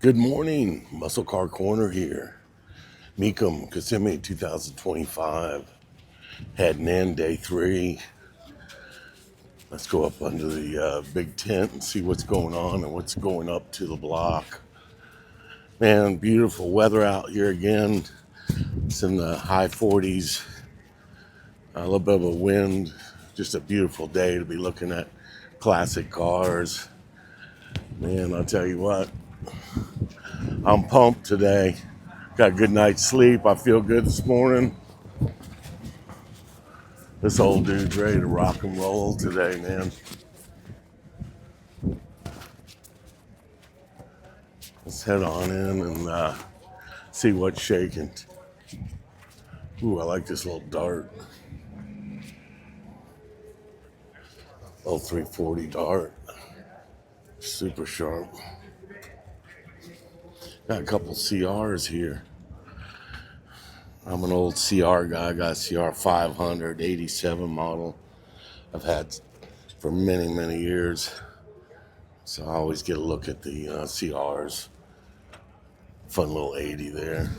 Good morning, Muscle Car Corner here. Mecum Kissimmee 2025. Heading in day 3. Let's go up under the big tent and see what's going on and what's going up to the block. Man, beautiful weather out here again. It's in the high 40s. A little bit of a wind. Just a beautiful day to be looking at classic cars. Man, I'll tell you what. I'm pumped today. Got a good night's sleep. I feel good this morning. This old dude's ready to rock and roll today, man. Let's head on in and see what's shaking. Ooh, I like this little dart. Little 340 dart. Super sharp. Got a couple CRs here. I'm an old CR guy. I got a CR 500, 87 model. I've had for many, many years. So I always get a look at the CRs. Fun little 80 there.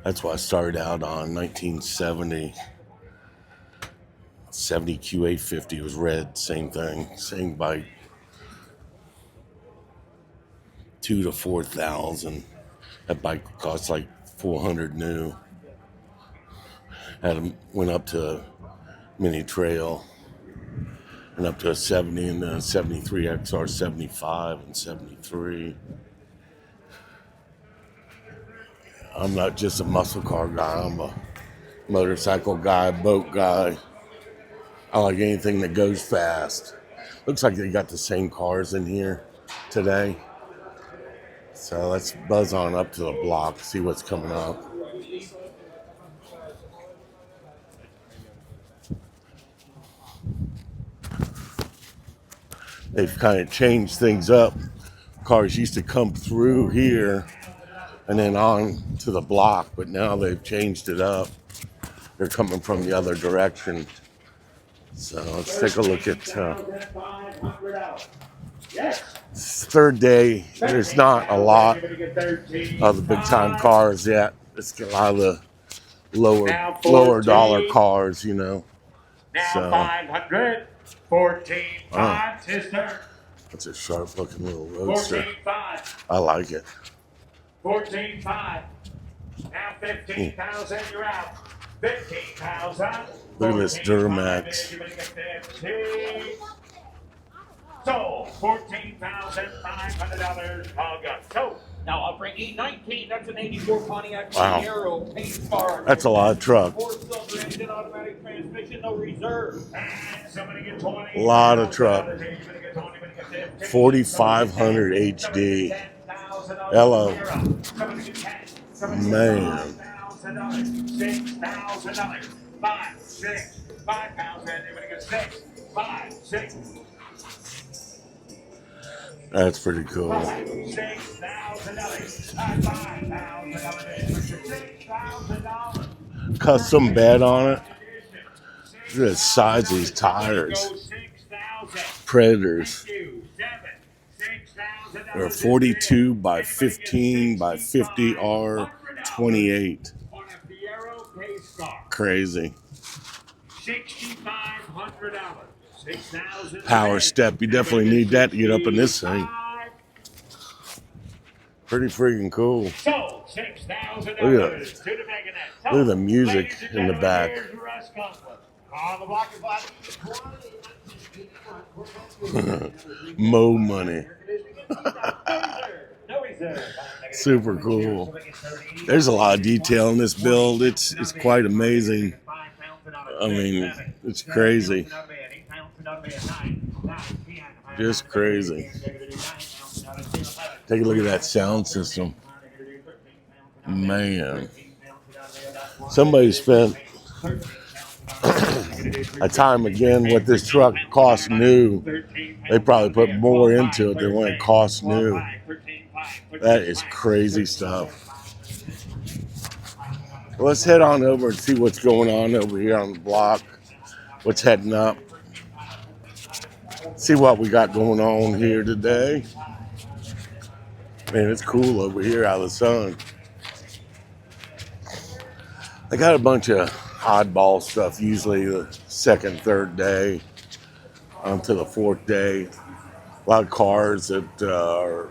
That's why I started out on 1970. 70 Q850 was red. Same thing. Same bike. 2,000 to 4,000. That bike cost like 400 new. Went up to mini trail and up to a 70 and a 73 XR 75 and 73. I'm not just a muscle car guy. I'm a motorcycle guy, boat guy. I like anything that goes fast. Looks like they got the same cars in here today. So let's buzz on up to the block, see what's coming up. They've kind of changed things up. Cars used to come through here and then on to the block, but now they've changed it up. They're coming from the other direction. So let's take a look at third day. There's not a lot of the big time cars yet. It's a lot of the lower dollar cars, you know. Now 500, 14.5, sister. That's a sharp looking little roadster. 14.5. I like it. 14.5. Now 15,000, you're out. 15,000. Look at this Duramax. So, $14,500 all got. So, now I'll bring E19. That's an 84 Pontiac Camaro paint bar. That's a lot of truck. 4-cylinder engine, automatic transmission, no reserve. And somebody get 20. A lot of truck. 4,500 HD. Hello. Man. $6,000. 5, 6, 5,000. Everybody get 6, 5, 6. That's pretty cool. $6,000. Custom bed on it. Look at the size of these tires. Predators. They're 42 by 15 by 50 R28. Crazy. $6,500. Power step. You definitely need that to get up in this thing. Pretty freaking cool. So, $6,000. Look at the music in the back. Mo money. Super cool. There's a lot of detail in this build. It's quite amazing. I mean, it's crazy. Just crazy. Take a look at that sound system. Man. Somebody spent a time again what this truck cost new. They probably put more into it than what it cost new. That is crazy stuff. Let's head on over and see what's going on over here on the block. What's heading up. See what we got going on here today. Man, it's cool over here out of the sun. I got a bunch of oddball stuff, usually the second, third day, onto the fourth day. A lot of cars that are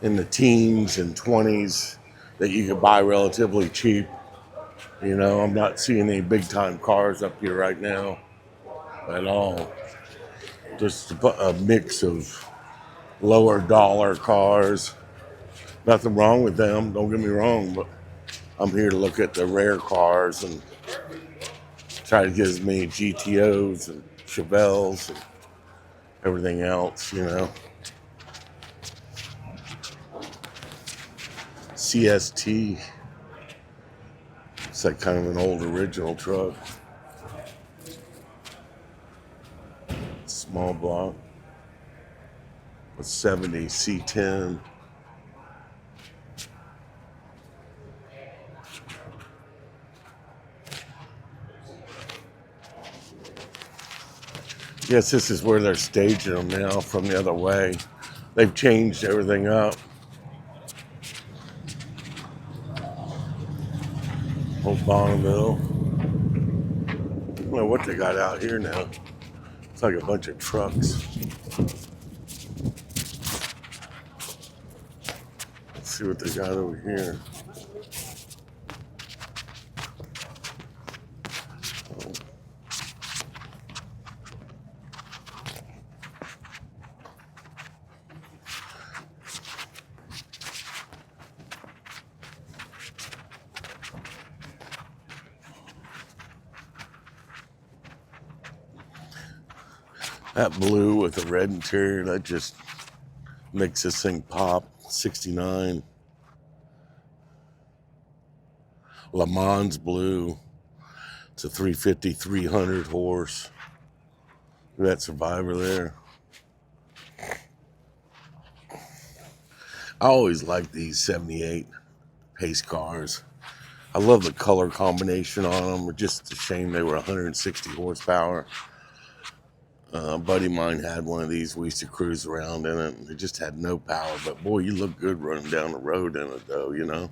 in the teens and 20s that you can buy relatively cheap. You know, I'm not seeing any big time cars up here right now at all. Just a mix of lower dollar cars. Nothing wrong with them, don't get me wrong, but I'm here to look at the rare cars and try to get as many GTOs and Chevelles and everything else, you know. CST. It's like kind of an old original truck. Small block. A 70 C10. Yes, this is where they're staging them now from the other way. They've changed everything up. Old Bonneville. I don't know what they got out here now. It's like a bunch of trucks. Let's see what they got over here. That blue with the red interior, that just makes this thing pop. 69. Le Mans blue. It's a 350, 300 horse. Look at that Survivor there. I always like these 78 pace cars. I love the color combination on them. Just a shame they were 160 horsepower. A buddy of mine had one of these. We used to cruise around in it. It just had no power, but boy, you look good running down the road in it, though, you know.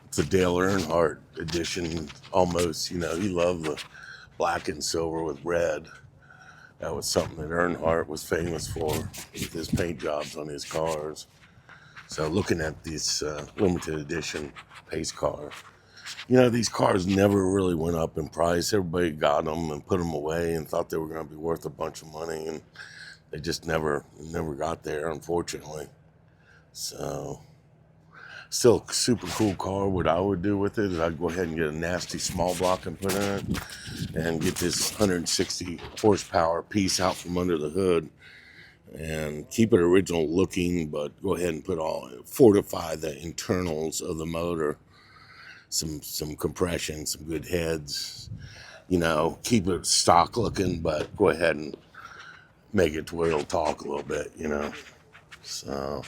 It's a Dale Earnhardt edition, almost, you know. He loved the black and silver with red. That was something that Earnhardt was famous for with his paint jobs on his cars. So looking at this limited edition pace car, you know, these cars never really went up in price. Everybody got them and put them away and thought they were going to be worth a bunch of money, and they just never got there, unfortunately. So, still a super cool car. What I would do with it is I'd go ahead and get a nasty small block and put in it, and get this 160 horsepower piece out from under the hood, and keep it original looking, but go ahead and fortify the internals of the motor. Some compression, some good heads, you know, keep it stock looking, but go ahead and make it to where it'll talk a little bit, you know. So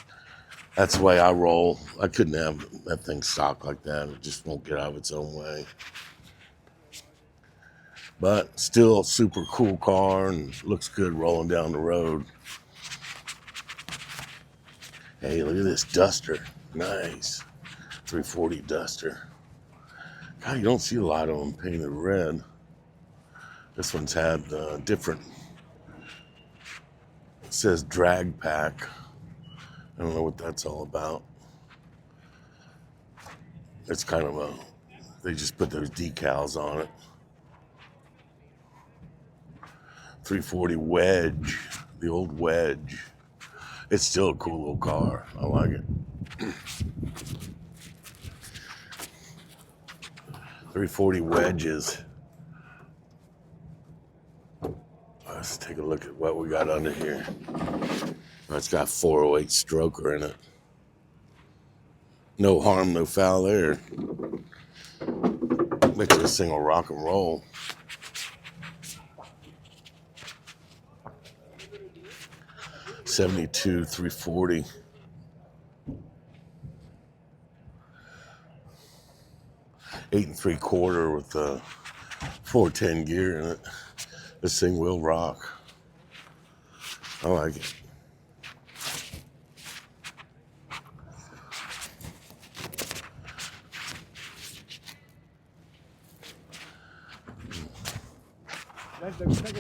that's the way I roll. I couldn't have that thing stock like that. It just won't get out of its own way. But still a super cool car and looks good rolling down the road. Hey, look at this Duster. Nice. 340 Duster. God, you don't see a lot of them painted red. This one's had different, it says drag pack. I don't know what that's all about. It's kind of they just put those decals on it. 340 Wedge, the old Wedge. It's still a cool little car. I like it. 340 Wedges. Let's take a look at what we got under here. It's got 408 stroker in it. No harm, no foul there. Makes this thing a rock and roll. '72 340. Eight and 3/4 with a 410 gear in it. This thing will rock. I like it.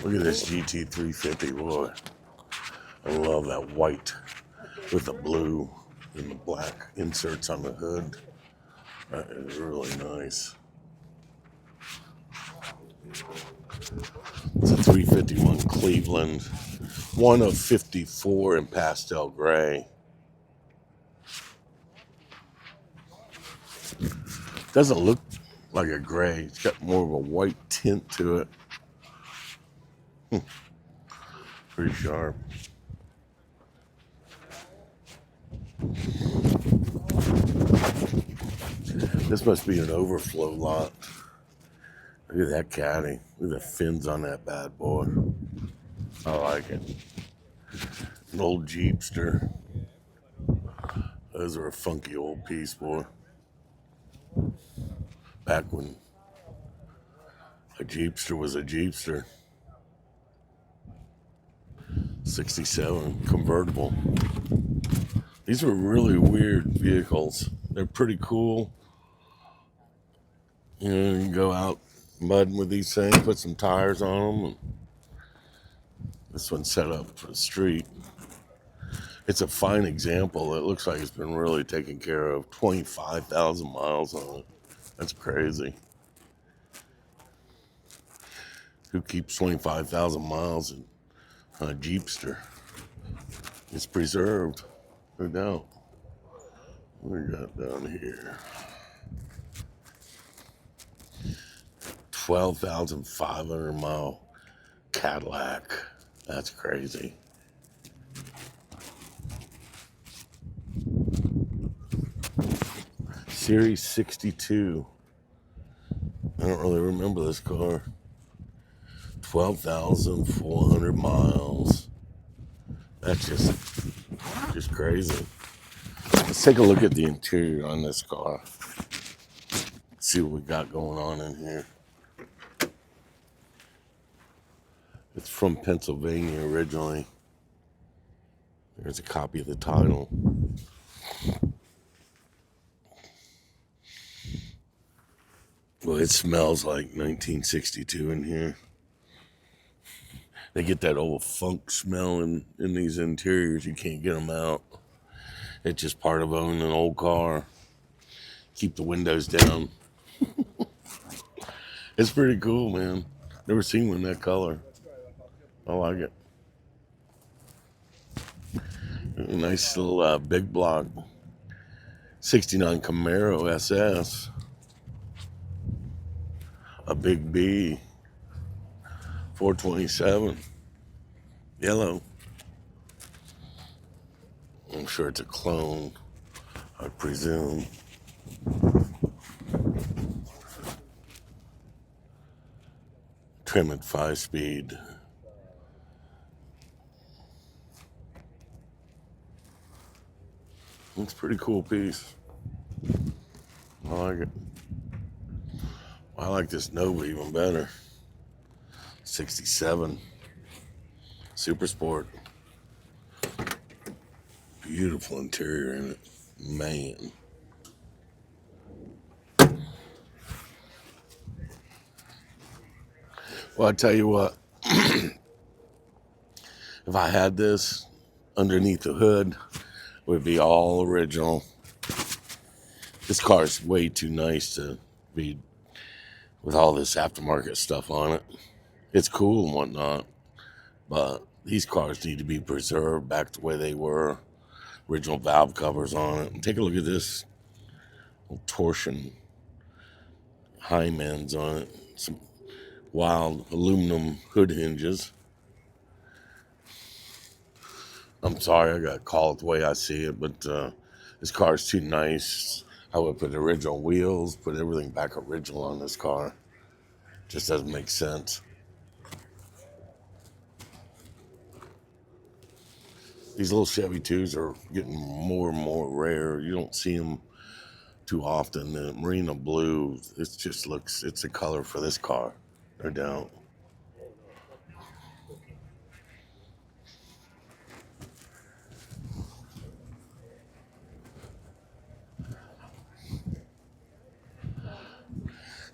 Look at this GT350, boy. I love that white with the blue and the black inserts on the hood. That is really nice. It's a 351 Cleveland, one of 54 in pastel gray. Doesn't look like a gray. It's got more of a white tint to it. Pretty sharp. This must be an overflow lot. Look at that caddy. Look at the fins on that bad boy. I like it. An old Jeepster. Those are a funky old piece, boy. Back when a Jeepster was a Jeepster. 67 convertible. These were really weird vehicles. They're pretty cool. You know, you can go out mudding with these things, put some tires on them. And this one's set up for the street. It's a fine example. It looks like it's been really taken care of. 25,000 miles on it. That's crazy. Who keeps 25,000 miles on a Jeepster? It's preserved, no doubt. What we got down here? 12,500 mile Cadillac. That's crazy. Series 62. I don't really remember this car. 12,400 miles. That's just crazy. Let's take a look at the interior on this car. See what we got going on in here. It's from Pennsylvania originally. There's a copy of the title. Well, it smells like 1962 in here. They get that old funk smell in these interiors. You can't get them out. It's just part of owning an old car. Keep the windows down. It's pretty cool, man. Never seen one that color. I like it. A nice little big block. 69 Camaro SS. A big B. 427. Yellow. I'm sure it's a clone, I presume. Trim at 5-speed. It's a pretty cool piece. I like it. I like this Nova even better. 67. Super Sport. Beautiful interior in it. Man. Well, I tell you what. If I had this underneath the hood, it would be all original. This car is way too nice to be with all this aftermarket stuff on it. It's cool and whatnot, but these cars need to be preserved back the way they were. Original valve covers on it. And take a look at this little torsion Heim ends on it. Some wild aluminum hood hinges. I'm sorry, I gotta call it the way I see it, but this car is too nice. I would put original wheels, put everything back original on this car. Just doesn't make sense. These little Chevy 2s are getting more and more rare. You don't see them too often. The Marina Blue, it just looks, it's a color for this car, no doubt.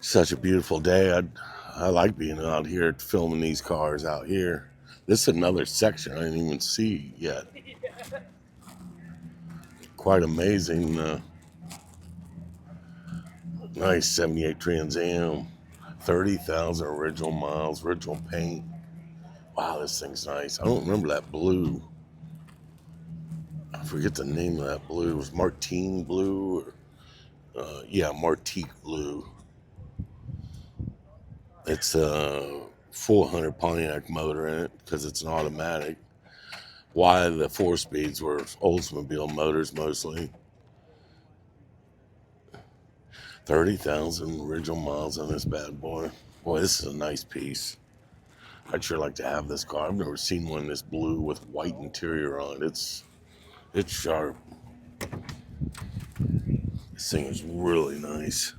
Such a beautiful day. I like being out here filming these cars out here. This is another section I didn't even see yet. Quite amazing. Nice 78 Trans Am. 30,000 original miles, original paint. Wow, this thing's nice. I don't remember that blue. I forget the name of that blue. It was Martine blue. Yeah, Martique blue. It's a 400 Pontiac motor in it because it's an automatic. Why the 4-speeds were Oldsmobile motors mostly. 30,000 original miles on this bad boy. Boy, this is a nice piece. I'd sure like to have this car. I've never seen one this blue with white interior on it. It's sharp. This thing is really nice.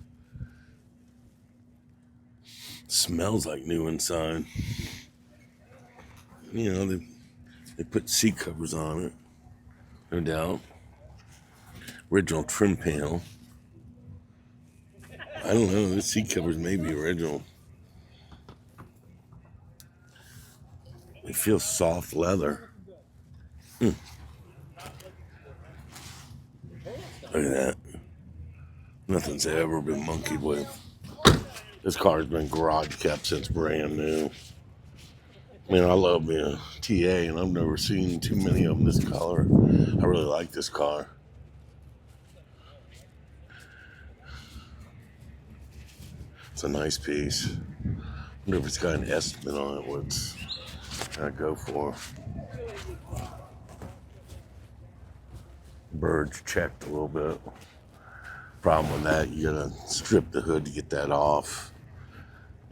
Smells like new inside. You know, they put seat covers on it, no doubt. Original trim panel. I don't know, the seat covers may be original. They feel soft leather. Look at that. Nothing's ever been monkeyed with. This car's been garage kept since brand new. Man, I love being a TA, and I've never seen too many of them this color. I really like this car. It's a nice piece. I wonder if it's got an estimate on it. What's I go for? Bird's checked a little bit. Problem with that, you gotta strip the hood to get that off.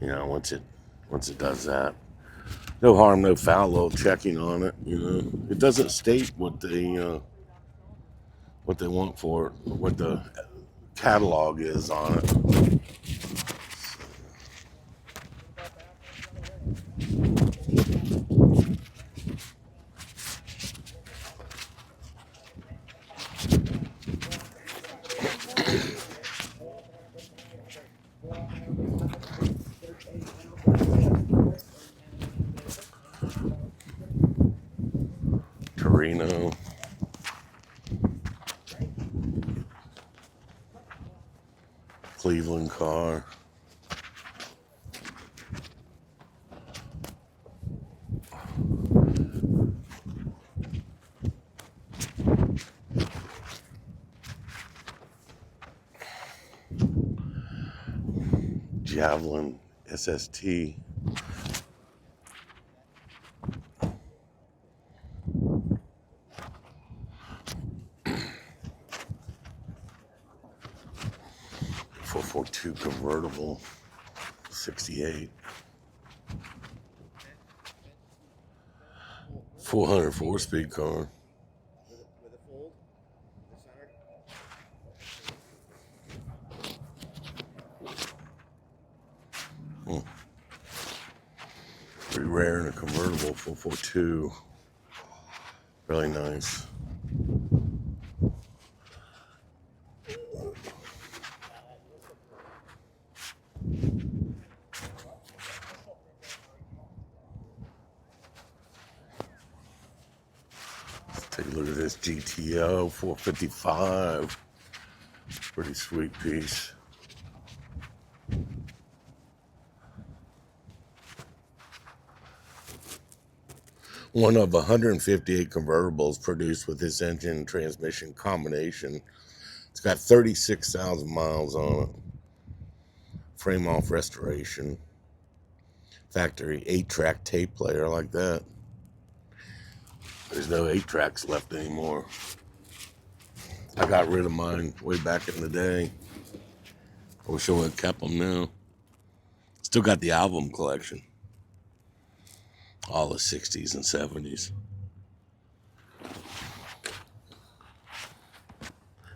You know, once it does that. No harm, no foul, little checking on it, you know. It doesn't state what they want for it, what the catalog is on it. Torino. Cleveland car. Javelin SST. .442 convertible, 68. 400 4-speed car. Pretty rare in a convertible, 442. Really nice. Let's take a look at this GTO 455. Pretty sweet piece. One of 158 convertibles produced with this engine and transmission combination. It's got 36,000 miles on it. Frame off restoration. Factory 8-track tape player, like that. There's no 8-tracks left anymore. I got rid of mine way back in the day. I wish I would have kept them now. Still got the album collection. All the 60s and 70s.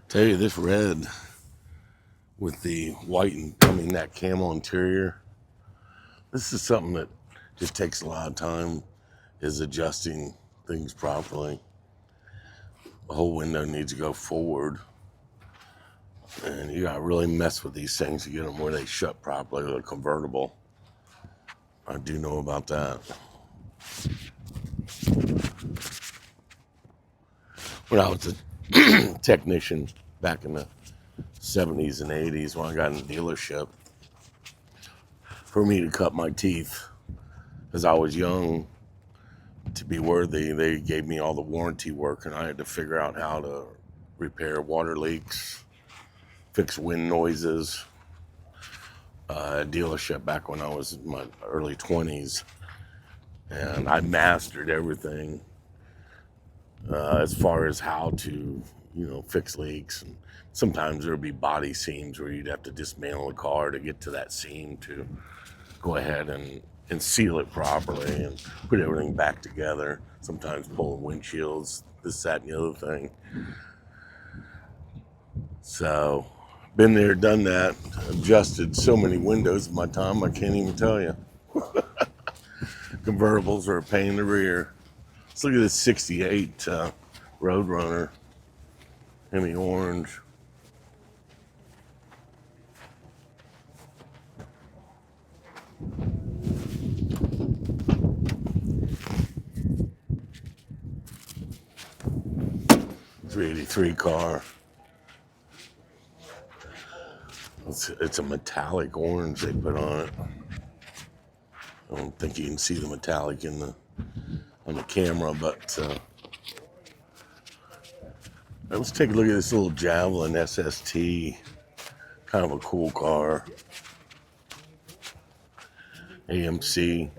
Tell you, this red with the white and coming that camel interior, this is something that just takes a lot of time, is adjusting things properly. The whole window needs to go forward. And you gotta really mess with these things to get them where they shut properly with a convertible. I do know about that. When I was a technician back in the 70s and 80s, when I got in the dealership, for me to cut my teeth, as I was young, to be worthy, they gave me all the warranty work, and I had to figure out how to repair water leaks, fix wind noises. A dealership back when I was in my early 20s, and I mastered everything as far as how to, fix leaks. And sometimes there would be body seams where you'd have to dismantle a car to get to that seam to go ahead and seal it properly and put everything back together. Sometimes pulling windshields, this, that, and the other thing. So, been there, done that, adjusted so many windows in my time, I can't even tell you. Convertibles are a pain in the rear. Let's look at this 68 Roadrunner, Hemi Orange. .383 car. It's a metallic orange they put on it. I don't think you can see the metallic on the camera, but let's take a look at this little Javelin SST. Kind of a cool car. AMC.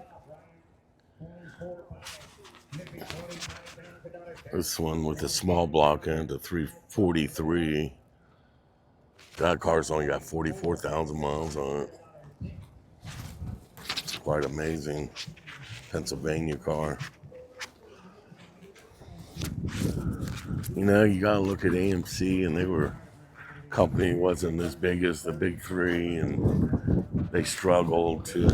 This one with a small block end, a 343. That car's only got 44,000 miles on it. It's quite amazing. Pennsylvania car. You gotta look at AMC, and company wasn't as big as the big three, and they struggled to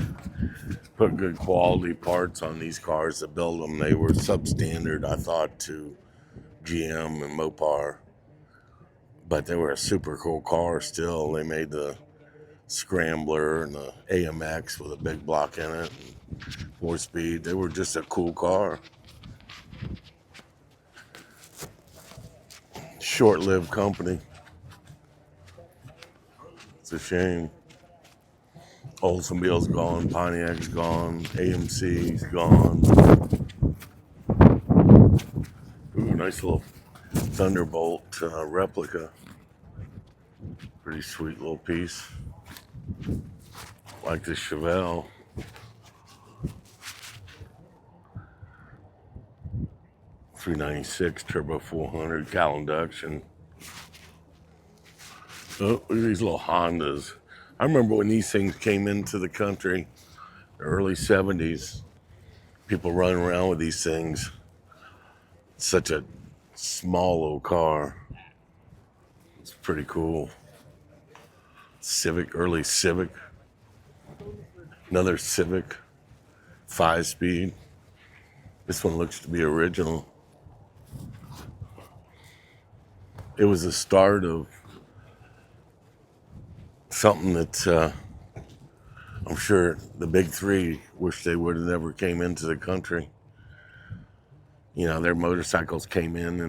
put good quality parts on these cars to build them. They were substandard, I thought, to GM and Mopar, but they were a super cool car still. They made the Scrambler and the AMX with a big block in it, and 4-speed. They were just a cool car. Short-lived company. It's a shame. Oldsmobile's gone, Pontiac's gone, AMC's gone. Ooh, nice little Thunderbolt replica. Pretty sweet little piece. Like this Chevelle. .396 turbo 400 cal induction. Oh, look at these little Hondas. I remember when these things came into the country, the early 70s, people running around with these things. Such a small little car. It's pretty cool. Civic, early Civic. Another Civic, 5-speed. This one looks to be original. It was the start of something that I'm sure the big three wish they would have never came into the country. Their motorcycles came in the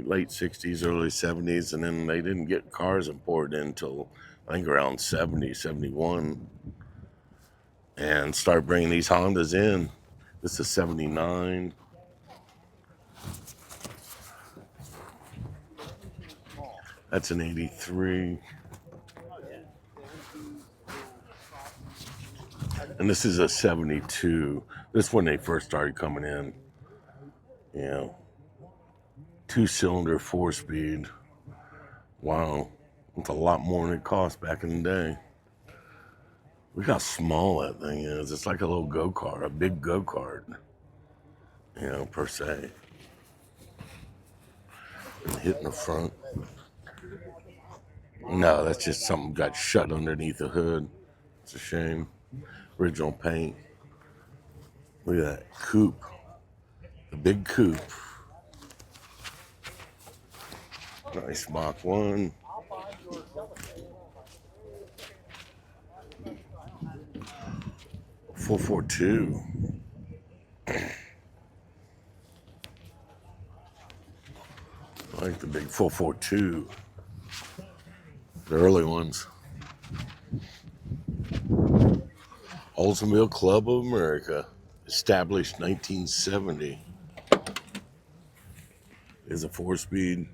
late 60s, early 70s, and then they didn't get cars imported in until I think around 70, 71, and start bringing these Hondas in. This is 79. That's an 83. And this is a 72. This is when they first started coming in. 2-cylinder, 4-speed. Wow. It's a lot more than it cost back in the day. Look how small that thing is. It's like a little go-kart, a big go-kart, per se. And hitting the front. No, that's just something got shut underneath the hood. It's a shame. Original paint. Look at that coupe. The big coupe. Nice Mach 1. .442. I like the big 442. The early ones. Oldsmobile Club of America, established 1970. Is a 4-speed.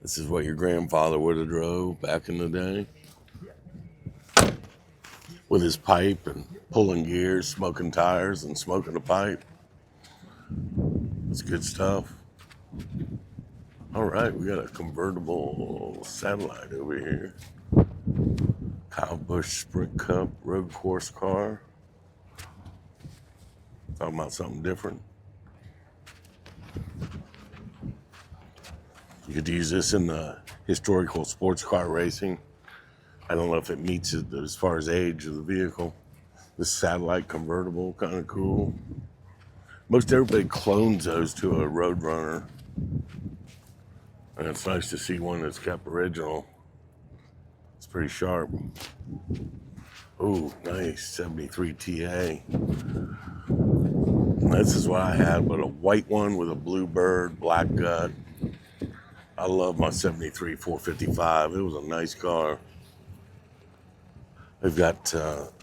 This is what your grandfather would have drove back in the day. With his pipe and pulling gears, smoking tires and smoking a pipe. It's good stuff. All right, we got a convertible satellite over here. Kyle Busch Sprint Cup road course car. Talking about something different. You could use this in the historical sports car racing. I don't know if it meets it as far as age of the vehicle. This satellite convertible, kind of cool. Most everybody clones those to a Roadrunner. And it's nice to see one that's kept original. It's pretty sharp. Oh, nice, 73 TA. This is what I had, but a white one with a blue bird, black gut. I love my 73 455. It was a nice car. They've got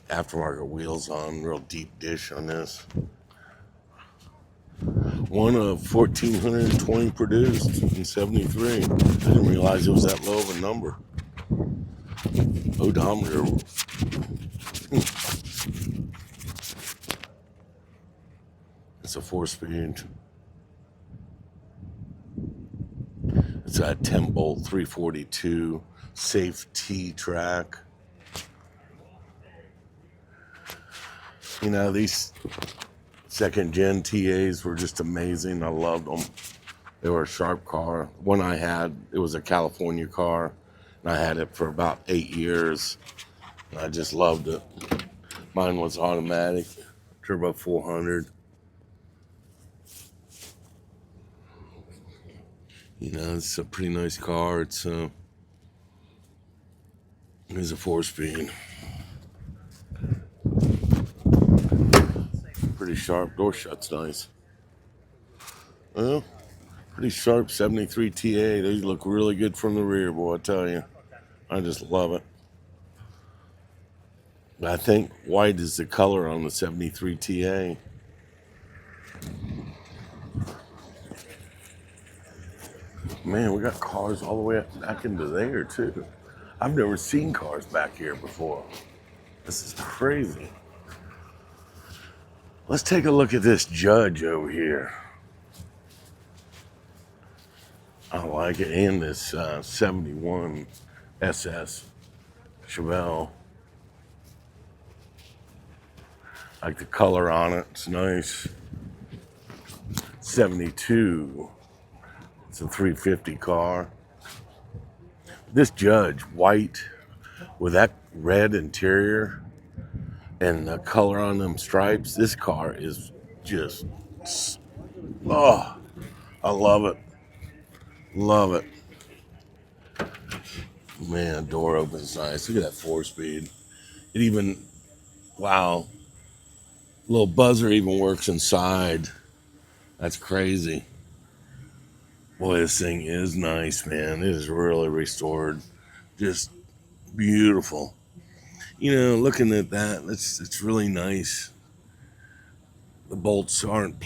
aftermarket wheels on, real deep dish on this. One of 1,420 produced in 73. I didn't realize it was that low of a number. Odometer. It's a 4-speed. It's a 10-bolt 342 safe T track. You know, these second gen TAs were just amazing. I loved them. They were a sharp car. One I had, it was a California car, and I had it for about 8 years. And I just loved it. Mine was automatic, turbo 400. You know, it's a pretty nice car. It's a 4-speed. Pretty sharp. Door shut's nice. Well, pretty sharp 73 TA. They look really good from the rear, boy, I tell you. I just love it. I think white is the color on the 73 TA. Man, we got cars all the way up back into there, too. I've never seen cars back here before. This is crazy. Let's take a look at this Judge over here. I like it. And this 71 SS Chevelle. I like the color on it. It's nice. 72. It's a 350 car. This Judge, white with that red interior and the color on them stripes. This car is just, oh, I love it. Love it. Man, door opens nice. Look at that 4-speed. It even, wow. Little buzzer even works inside. That's crazy. Boy, this thing is nice, man. It is really restored. Just beautiful. You know, looking at that, it's really nice. The bolts aren't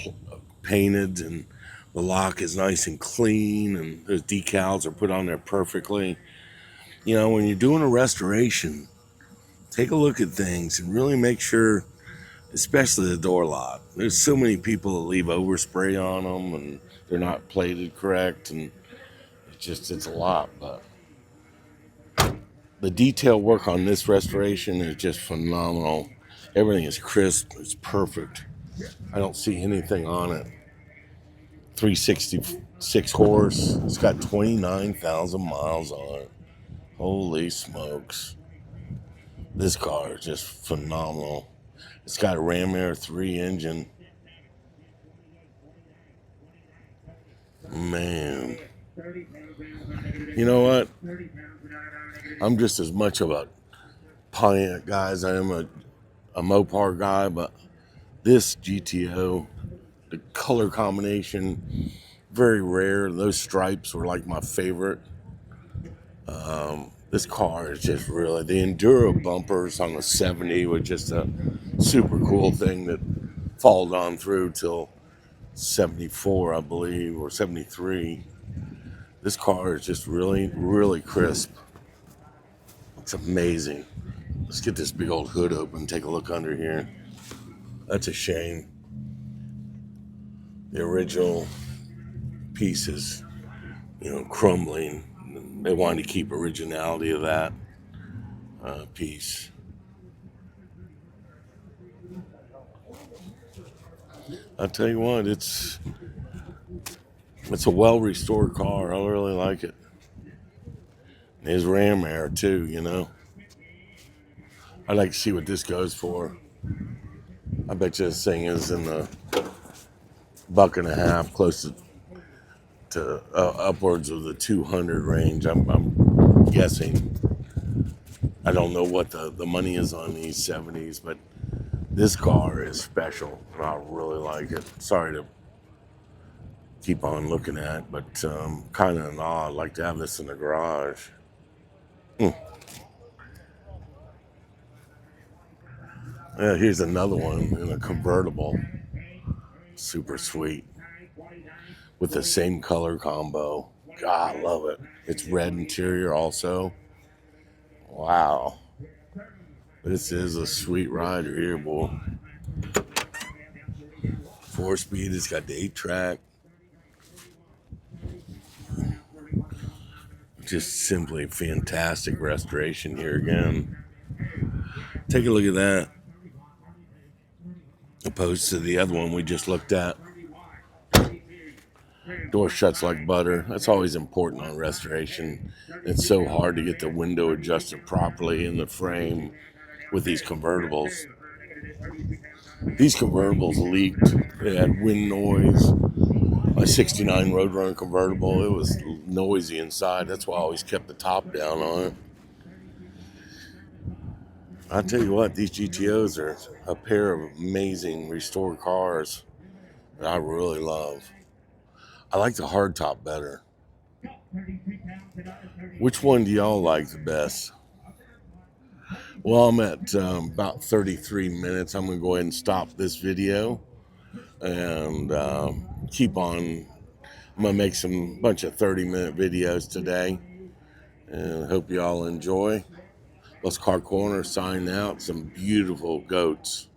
painted, and the lock is nice and clean, and the decals are put on there perfectly. You know, when you're doing a restoration, take a look at things and really make sure, especially the door lock. There's so many people that leave overspray on them, and they're not plated correct, and it's a lot. But the detail work on this restoration is just phenomenal. Everything is crisp. It's perfect. I don't see anything on it. 366 horse. It's got 29,000 miles on it. Holy smokes. This car is just phenomenal. It's got a Ram Air 3 engine. Man. You You know what? I'm just as much of a Pontiac guy as I am a Mopar guy, but this GTO, the color combination, very rare. Those stripes were like my favorite. This car is just really, the Enduro bumpers on the 70 was just a super cool thing that followed on through till 74, I believe, or 73. This car is just really, really crisp. It's amazing. Let's get this big old hood open, take a look under here. That's a shame. The original pieces, crumbling. They wanted to keep originality of that piece. I'll tell you what, it's a well-restored car. I really like it. There's ram air too, I'd like to see what this goes for. I bet you this thing is in the $1.50, close to upwards of the 200 range. I'm guessing. I don't know what the money is on these 70s, but this car is special. I really like it. Sorry to keep on looking at, but kind of in awe. I'd like to have this in the garage. Yeah, here's another one in a convertible. Super sweet. With the same color combo. God, I love it. It's red interior also. Wow. This is a sweet rider here, boy. 4-speed, it's got the 8-track. Just simply fantastic restoration here again. Take a look at that. Opposed to the other one we just looked at. Door shuts like butter. That's always important on restoration. It's so hard to get the window adjusted properly in the frame with these convertibles. These convertibles leaked. They had wind noise. My 69 Roadrunner convertible, it was noisy inside. That's why I always kept the top down on it. I tell you what, these GTOs are a pair of amazing restored cars that I really love. I like the hardtop better. Which one do y'all like the best? Well, I'm at about 33 minutes. I'm going to go ahead and stop this video and keep on. I'm going to make some bunch of 30-minute videos today. And I hope y'all enjoy. Let's Car Corner sign out. Some beautiful goats.